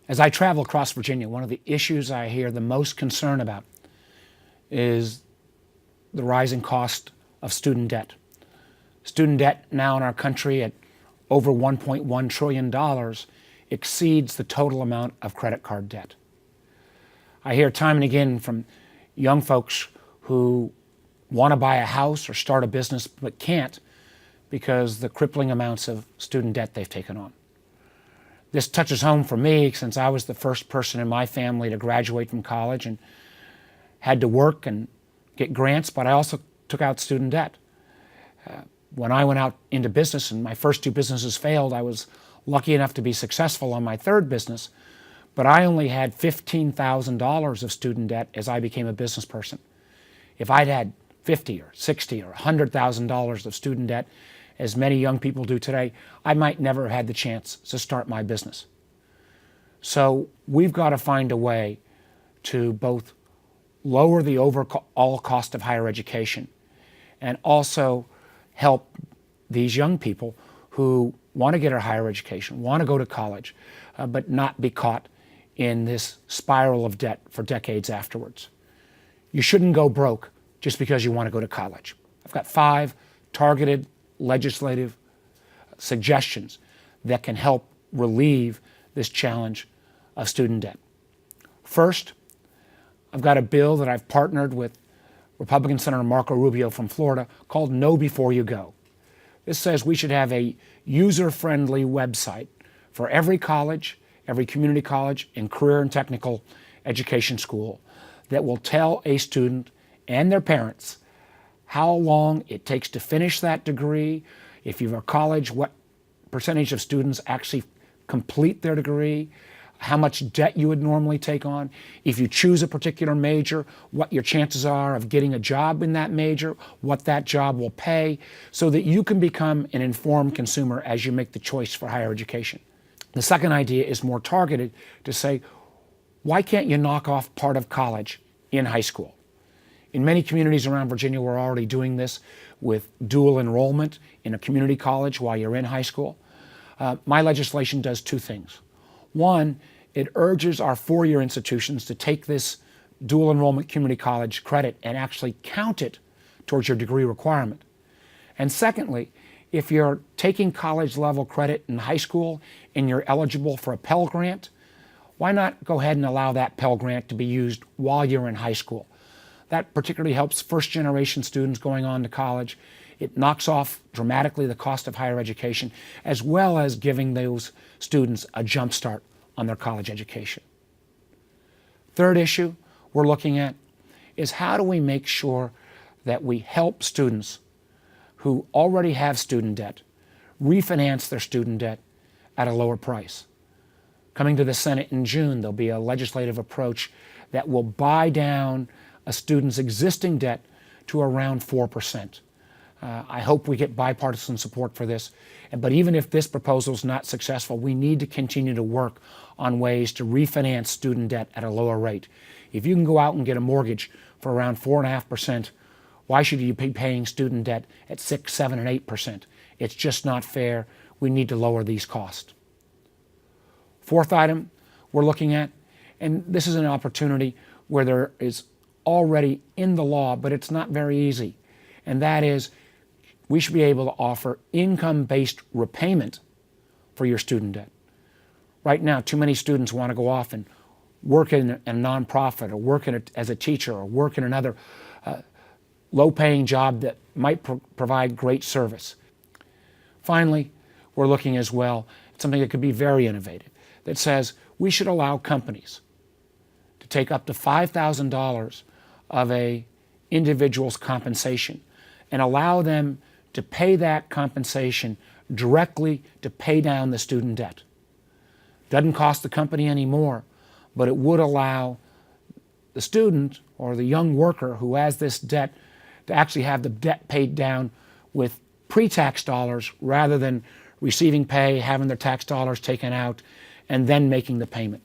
As I travel across Virginia, one of the issues I hear the most concern about is the rising cost of student debt. Student debt now in our country at over $1.1 trillion exceeds the total amount of credit card debt. I hear time and again from young folks who want to buy a house or start a business but can't because the crippling amounts of student debt they've taken on. This touches home for me since I was the first person in my family to graduate from college and had to work and get grants, but I also took out student debt. When I went out into business and my first two businesses failed, I was lucky enough to be successful on my third business, but I only had $15,000 of student debt as I became a business person. If I'd had $50,000 or $60,000 or $100,000 of student debt, as many young people do today, I might never have had the chance to start my business. So we've got to find a way to both lower the overall cost of higher education and also help these young people who want to get a higher education, want to go to college, but not be caught in this spiral of debt for decades afterwards. You shouldn't go broke just because you want to go to college. I've got 5 targeted legislative suggestions that can help relieve this challenge of student debt. First, I've got a bill that I've partnered with Republican Senator Marco Rubio from Florida called Know Before You Go. This says we should have a user-friendly website for every college, every community college, and career and technical education school that will tell a student and their parents how long it takes to finish that degree, if you're a college, what percentage of students actually complete their degree, how much debt you would normally take on, if you choose a particular major, what your chances are of getting a job in that major, what that job will pay, so that you can become an informed consumer as you make the choice for higher education. The second idea is more targeted to say, why can't you knock off part of college in high school? In many communities around Virginia, we're already doing this with dual enrollment in a community college while you're in high school. My legislation does 2 things. One, it urges our 4-year institutions to take this dual enrollment community college credit and actually count it towards your degree requirement. And secondly, if you're taking college level credit in high school and you're eligible for a Pell Grant, why not go ahead and allow that Pell Grant to be used while you're in high school? That particularly helps first-generation students going on to college. It knocks off dramatically the cost of higher education, as well as giving those students a jump start on their college education. Third issue we're looking at is how do we make sure that we help students who already have student debt refinance their student debt at a lower price. Coming to the Senate in June, there'll be a legislative approach that will buy down a student's existing debt to around 4%. I hope we get bipartisan support for this. But even if this proposal is not successful, we need to continue to work on ways to refinance student debt at a lower rate. If you can go out and get a mortgage for around 4.5%, why should you be paying student debt at 6, 7, and 8%? It's just not fair. We need to lower these costs. Fourth item we're looking at, and this is an opportunity where there is already in the law, but it's not very easy, and that is we should be able to offer income-based repayment for your student debt. Right now, too many students want to go off and work in a nonprofit or work as a teacher or work in another low-paying job that might provide great service. Finally, we're looking as well at something that could be very innovative that says we should allow companies to take up to $5,000 of a individual's compensation and allow them to pay that compensation directly to pay down the student debt. Doesn't cost the company any more, but it would allow the student or the young worker who has this debt to actually have the debt paid down with pre-tax dollars rather than receiving pay, having their tax dollars taken out, and then making the payment.